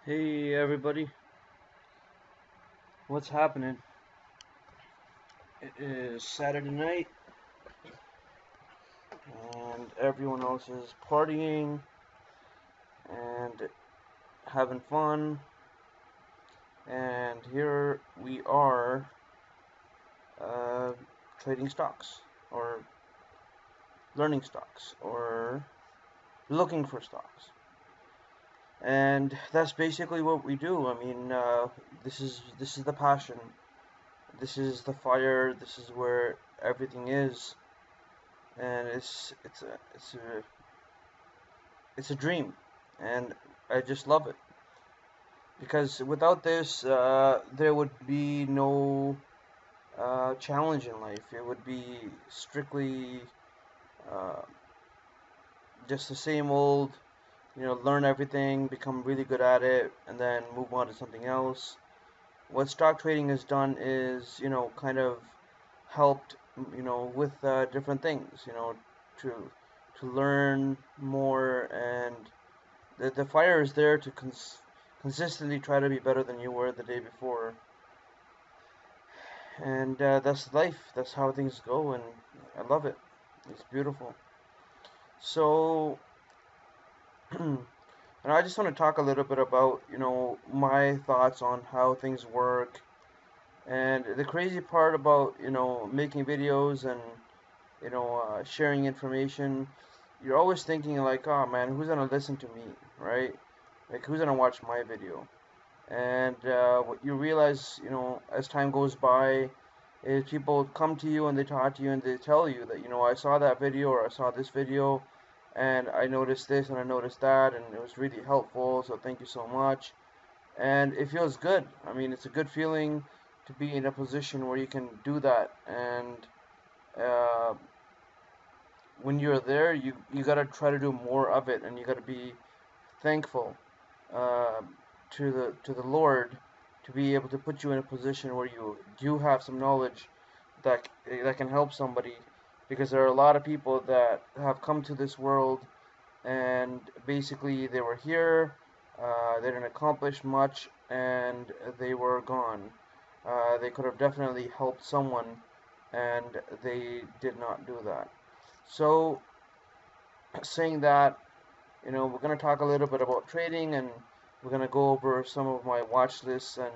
Hey everybody, what's happening? It is Saturday night and everyone else is partying and having fun, and here we are uh, trading stocks or learning stocks or looking for stocks. And that's basically what we do. I mean, this is the passion. This is the fire. This is where everything is, and it's a dream, and I just love it because without this, there would be no challenge in life. It would be strictly uh, just the same old, learn everything, become really good at it, and then move on to something else. What stock trading has done is, kind of helped, with different things, to learn more, and the fire is there to consistently try to be better than you were the day before. And that's life. That's how things go, and I love it. It's beautiful. So, and I just want to talk a little bit about, my thoughts on how things work. And the crazy part about, making videos and, sharing information, you're always thinking like, oh man, who's gonna listen to me, right? Like, who's gonna watch my video? And what you realize, as time goes by, is people come to you and they talk to you and they tell you that, I saw that video or I saw this video and I noticed this and I noticed that and it was really helpful, so thank you so much. And it feels good. I mean, it's a good feeling to be in a position where you can do that. And uh, when you're there, you gotta try to do more of it, and you gotta be thankful uh, to the Lord to be able to put you in a position where you do have some knowledge that can help somebody, because there are a lot of people that have come to this world and basically they were here, they didn't accomplish much, and they were gone. They could have definitely helped someone, and they did not do that. So, saying that, we're going to talk a little bit about trading, and we're going to go over some of my watch lists and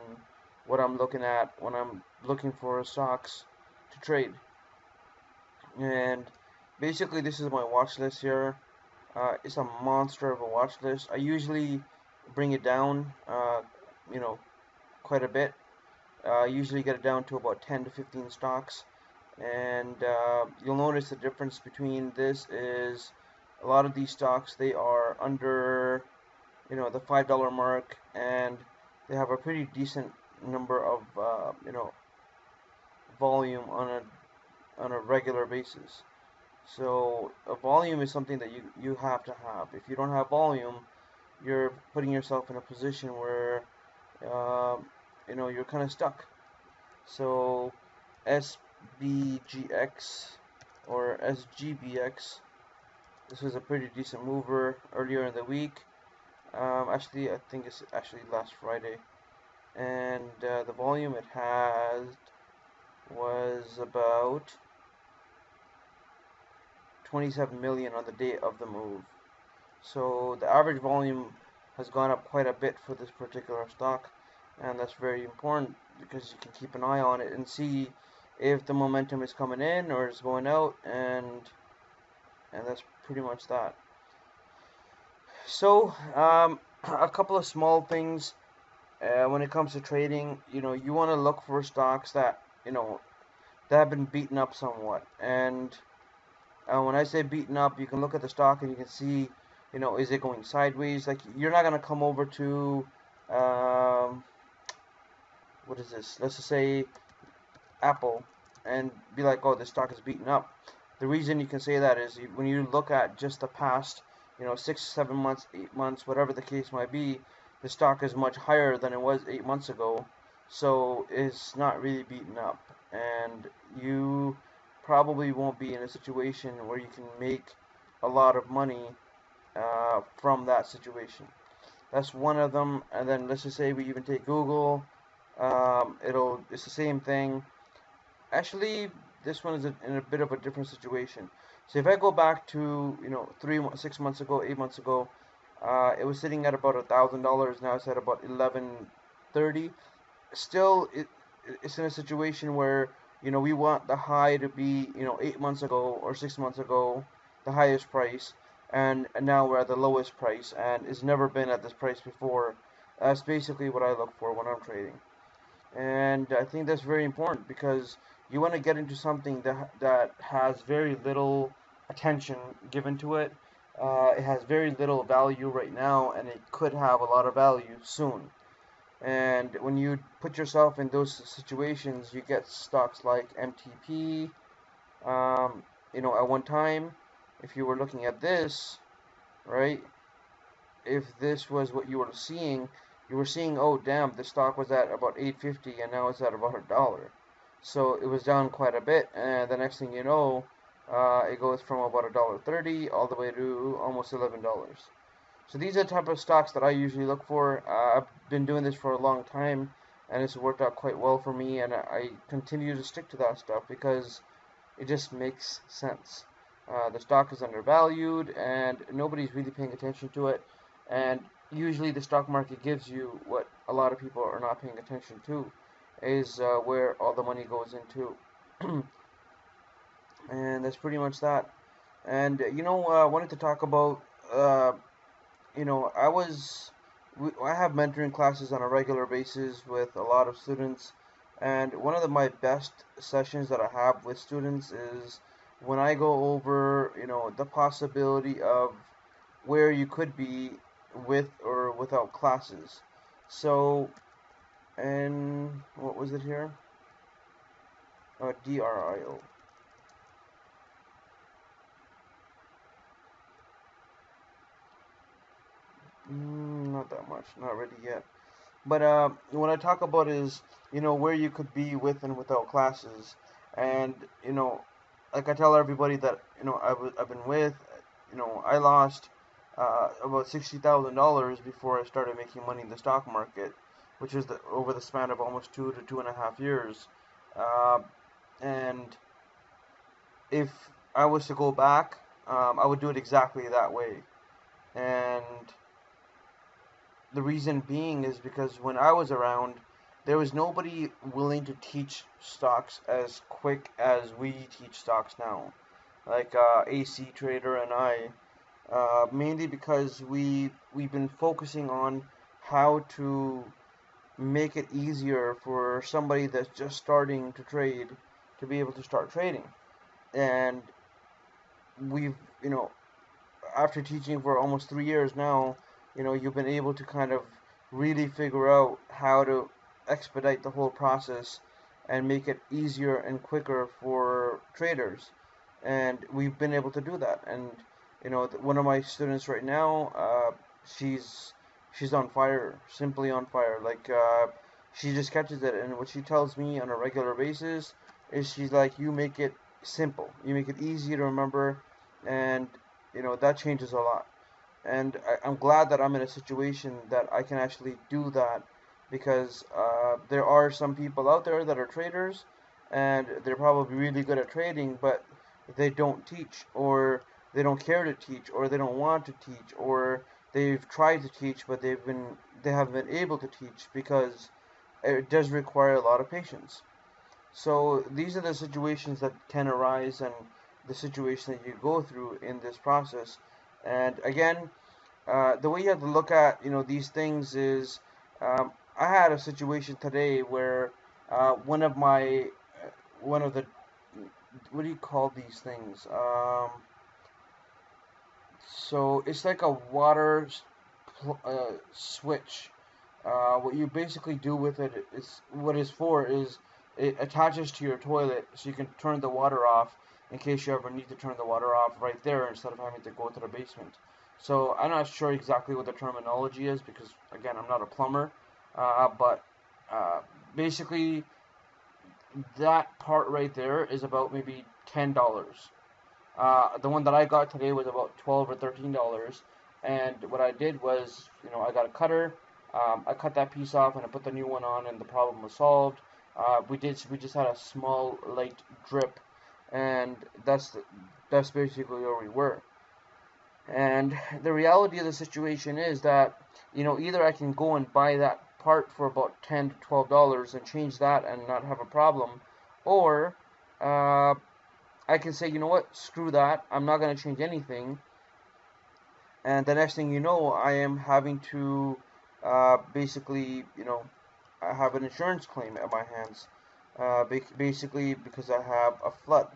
what I'm looking at when I'm looking for stocks to trade. And basically, this is my watch list here. It's a monster of a watch list. I usually bring it down, you know, quite a bit. I usually get it down to about 10 to 15 stocks. And you'll notice the difference between this is a lot of these stocks, they are under, the $5 mark, and they have a pretty decent number of, volume on a regular basis. So a volume is something that you have to have. If you don't have volume, you're putting yourself in a position where uh, you're kind of stuck. So SBGX or SGBX, this was a pretty decent mover earlier in the week. Actually, I think it's actually last Friday, and the volume it had was about 27 million on the day of the move. So the average volume has gone up quite a bit for this particular stock, and that's very important because you can keep an eye on it and see if the momentum is coming in or is going out, and that's pretty much that. So a couple of small things when it comes to trading. You want to look for stocks that that have been beaten up somewhat, and when I say beaten up, you can look at the stock and you can see, is it going sideways? Like, you're not gonna come over to, um, what is this? Let's just say Apple, and be like, oh, this stock is beaten up. The reason you can say that is when you look at just the past, 6, 7 months, 8 months, whatever the case might be, the stock is much higher than it was 8 months ago. So it's not really beaten up, and you probably won't be in a situation where you can make a lot of money from that situation. That's one of them. And then let's just say we even take Google. It's the same thing. Actually, this one is in a bit of a different situation. So if I go back to 6 months ago, 8 months ago, it was sitting at about $1,000. Now it's at about 1130. Still, it's in a situation where we want the high to be 8 months ago or 6 months ago, the highest price, and now we're at the lowest price, and it's never been at this price before. That's basically what I look for when I'm trading. And I think that's very important because you want to get into something that has very little attention given to it. It has very little value right now, and it could have a lot of value soon. And when you put yourself in those situations, you get stocks like MTP. At one time, if you were looking at this, right, if this was what you were seeing, oh damn, the stock was at about 850 and now it's at about $1. So it was down quite a bit, and the next thing you know, it goes from about $1.30 all the way to almost $11. So these are the type of stocks that I usually look for. I've been doing this for a long time, and it's worked out quite well for me, and I continue to stick to that stuff because it just makes sense. The stock is undervalued, and nobody's really paying attention to it. And usually, the stock market gives you what a lot of people are not paying attention to, is where all the money goes into. And that's pretty much that. And I wanted to talk about. I have mentoring classes on a regular basis with a lot of students, and one of my best sessions that I have with students is when I go over, the possibility of where you could be with or without classes. So, and what was it here? DRIO. Not that much, not ready yet. But what I talk about is, where you could be with and without classes, and like I tell everybody that I've been with, I lost about $60,000 before I started making money in the stock market, which is over the span of almost 2 to 2.5 years. Uh, and if I was to go back, I would do it exactly that way. And the reason being is because when I was around, there was nobody willing to teach stocks as quick as we teach stocks now. Like AC Trader and I, mainly because we've been focusing on how to make it easier for somebody that's just starting to trade to be able to start trading. And we've, after teaching for almost 3 years now, you've been able to kind of really figure out how to expedite the whole process and make it easier and quicker for traders. And we've been able to do that. And one of my students right now, she's on fire, simply on fire. Like she just catches it, and what she tells me on a regular basis is she's like, you make it simple, you make it easy to remember, and that changes a lot. And I'm glad that I'm in a situation that I can actually do that because there are some people out there that are traders and they're probably really good at trading, but they don't teach, or they don't care to teach, or they don't want to teach, or they've tried to teach but they haven't been able to teach because it does require a lot of patience. So these are the situations that can arise, and the situation that you go through in this process. And again, the way you have to look at these things is, I had a situation today where one of the, what do you call these things? So it's like a water switch. What you basically do with it is, what it's for is, it attaches to your toilet so you can turn the water off in case you ever need to turn the water off right there instead of having to go to the basement. So I'm not sure exactly what the terminology is because again I'm not a plumber, but basically that part right there is about maybe $10. The one that I got today was about $12 or $13, And what I did was, I got a cutter. I cut that piece off and I put the new one on, and the problem was solved. We just had a small light drip, and that's basically where we were. And the reality of the situation is that, either I can go and buy that part for about $10 to $12 and change that and not have a problem, or uh, I can say, you know what, screw that, I'm not going to change anything. And the next thing you know, I am having to basically, I have an insurance claim at my hands, basically because I have a flood.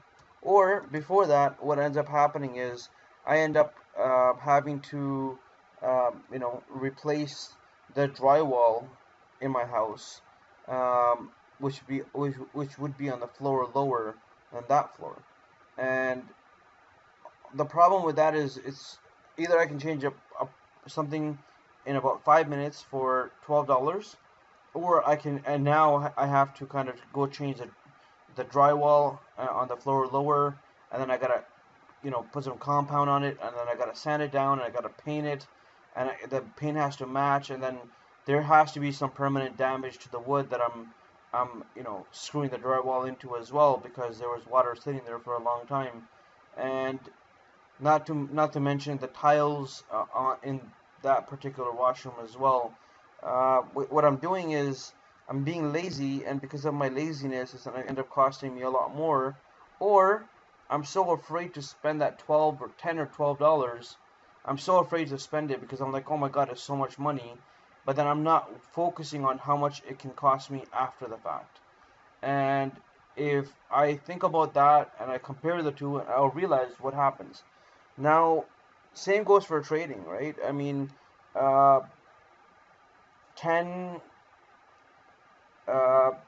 Or before that, what ends up happening is I end up having to, replace the drywall in my house, which would be on the floor lower than that floor. And the problem with that is it's either I can change something in about 5 minutes for $12, or I can, and now I have to kind of go change the drywall on the floor lower, and then I gotta, put some compound on it, and then I gotta sand it down, and I gotta paint it, and the paint has to match, and then there has to be some permanent damage to the wood that I'm screwing the drywall into as well, because there was water sitting there for a long time. And not to mention the tiles in that particular washroom as well. What I'm doing is I'm being lazy, and because of my laziness, it's going to end up costing me a lot more. Or I'm so afraid to spend that 12 or 10 or $12. I'm so afraid to spend it because I'm like, oh my god, it's so much money. But then I'm not focusing on how much it can cost me after the fact. And if I think about that and I compare the two, I'll realize what happens. Now, same goes for trading, right? I mean, uh, 10,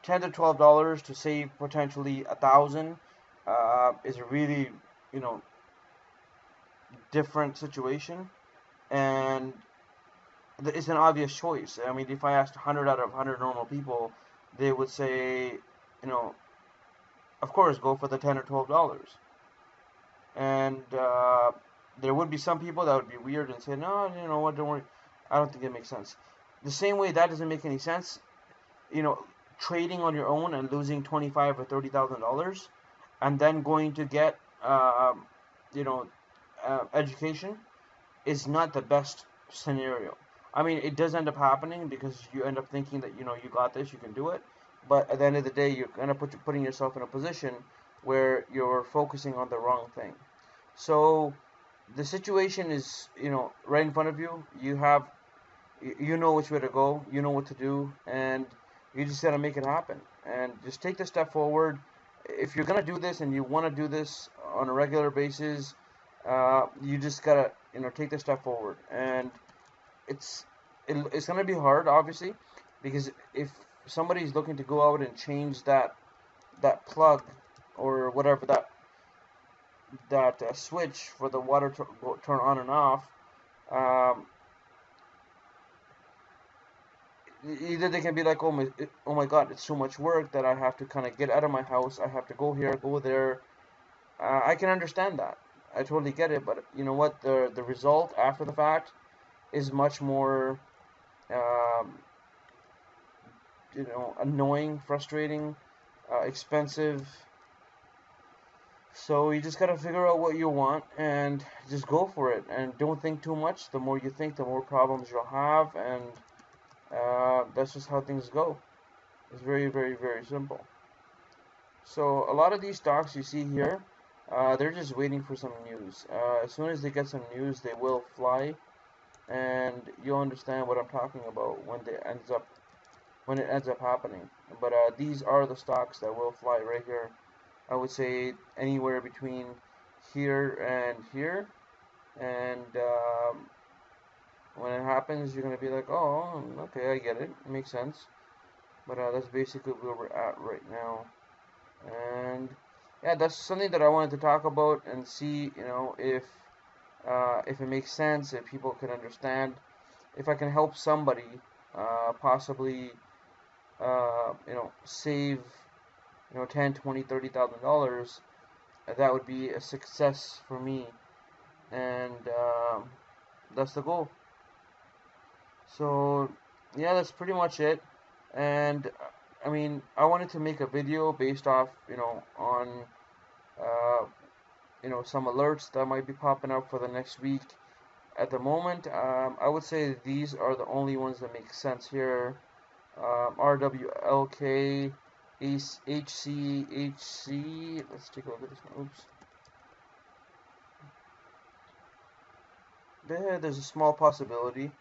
10 to $12 to save potentially 1,000 is a really, you know, different situation, and it's an obvious choice. I mean, if I asked 100 out of 100 normal people, they would say, of course, go for the 10 or $12. And there would be some people that would be weird and say, no, you know what, don't worry. I don't think it makes sense. The same way that doesn't make any sense, you know, trading on your own and losing 25 or $30,000, and then going to get, you know, education is not the best scenario. I mean, it does end up happening because you end up thinking that, you got this, you can do it. But at the end of the day, you're going to putting yourself in a position where you're focusing on the wrong thing. So the situation is, right in front of you. You know which way to go. You know what to do, and you just gotta make it happen. And just take the step forward. If you're gonna do this and you want to do this on a regular basis, you just gotta, take the step forward. And it's it's gonna be hard, obviously, because if somebody's looking to go out and change that plug or whatever, that switch for the water to turn on and off, um, either they can be like, oh my god, it's so much work that I have to kind of get out of my house. I have to go here, go there. I can understand that. I totally get it. But you know what? The result after the fact is much more, um, annoying, frustrating, expensive. So you just gotta figure out what you want and just go for it. And don't think too much. The more you think, the more problems you'll have. And that's just how things go. It's very, very, very simple. So a lot of these stocks you see here, they're just waiting for some news. As soon as they get some news, they will fly, and you'll understand what I'm talking about when it ends up happening. But these are the stocks that will fly right here. I would say anywhere between here and here, and when it happens, you're gonna be like, oh, okay, I get it. It makes sense. But that's basically where we're at right now. And yeah, that's something that I wanted to talk about and see, if it makes sense, if people can understand, if I can help somebody, possibly, save, 10, 20, $30,000. That would be a success for me. And that's the goal. So yeah, that's pretty much it. And I mean, I wanted to make a video based off, on uh, some alerts that might be popping up for the next week. At the moment, I would say these are the only ones that make sense here. RWLK, HC. Let's take a look at this one. Oops. There's a small possibility.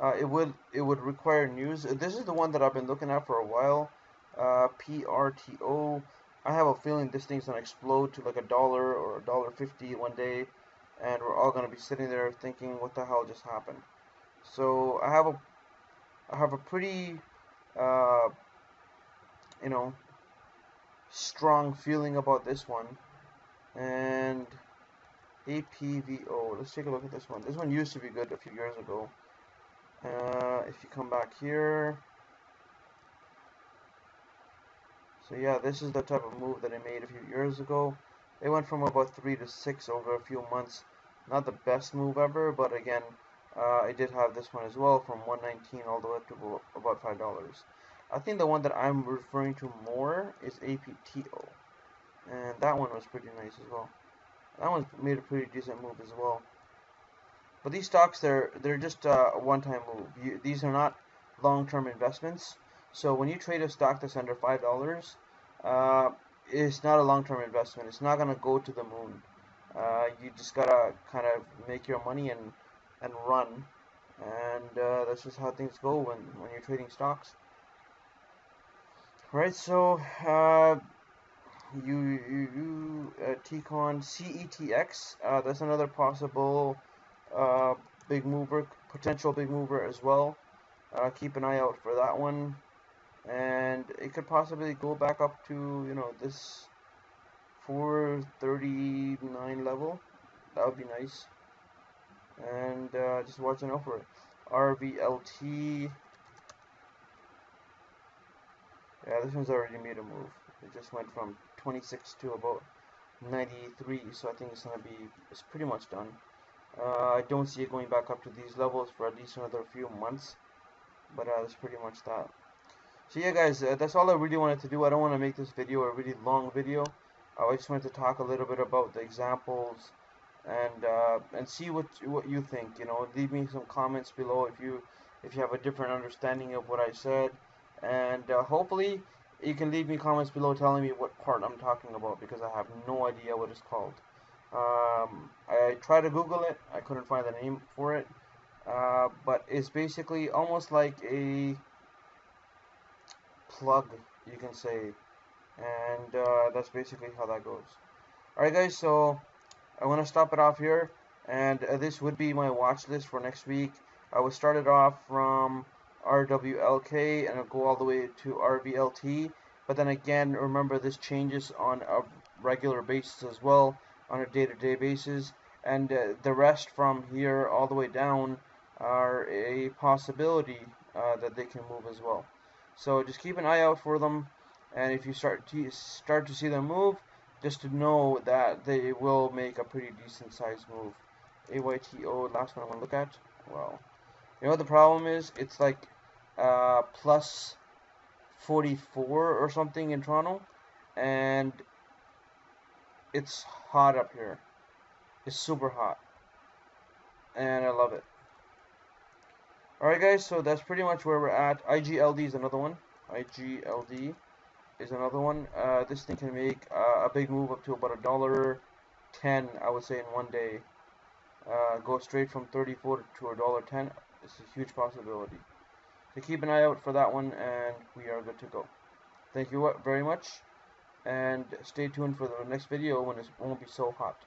It would require news. This is the one that I've been looking at for a while. PRTO. I have a feeling this thing's gonna explode to like $1 or $1.50 one day, and we're all gonna be sitting there thinking, what the hell just happened? So I have a pretty uh, you know strong feeling about this one. And APVO. Let's take a look at this one. This one used to be good a few years ago. If you come back here, so yeah, this is the type of move that I made a few years ago. It went from about 3 to 6 over a few months. Not the best move ever, but again, I did have this one as well, from 119 all the way up to about $5. I think the one that I'm referring to more is APTO, and that one was pretty nice as well. That one made a pretty decent move as well. But these stocks, they're just a one-time move. These are not long-term investments. So when you trade a stock that's under $5, uh, it's not a long-term investment. It's not gonna go to the moon. You just gotta kind of make your money and run. And that's just how things go when you're trading stocks. Right. So TCON CETX. That's another possible uh, big mover, potential big mover as well. Keep an eye out for that one, and it could possibly go back up to this 439 level. That would be nice, and just watching out for it. RVLT. Yeah, this one's already made a move. It just went from 26 to about 93, so I think it's pretty much done. I don't see it going back up to these levels for at least another few months, but that's pretty much that. So yeah, guys, that's all I really wanted to do. I don't want to make this video a really long video. I just wanted to talk a little bit about the examples and see what you think. Leave me some comments below if you have a different understanding of what I said, and hopefully you can leave me comments below telling me what part I'm talking about, because I have no idea what it's called. I tried to Google it. I couldn't find the name for it. But it's basically almost like a plug, you can say. And that's basically how that goes. Alright, guys, so I want to stop it off here. And this would be my watch list for next week. I would start it off from RWLK and I'll go all the way to RVLT. But then again, remember, this changes on a regular basis as well, on a day-to-day basis, and the rest from here all the way down are a possibility that they can move as well. So just keep an eye out for them, and if you start to see them move, just to know that they will make a pretty decent sized move. AYTO, last one I'm gonna look at. Well, you know what the problem is? It's like plus 44 or something in Toronto, and it's hot up here. It's super hot, and I love it. Alright, guys, so that's pretty much where we're at. IGLD is another one. IGLD is another one. This thing can make a big move up to about $1.10, I would say, in one day. Go straight from 34 to $1.10. It's a huge possibility. So keep an eye out for that one, and we are good to go. Thank you very much, and stay tuned for the next video when it won't be so hot.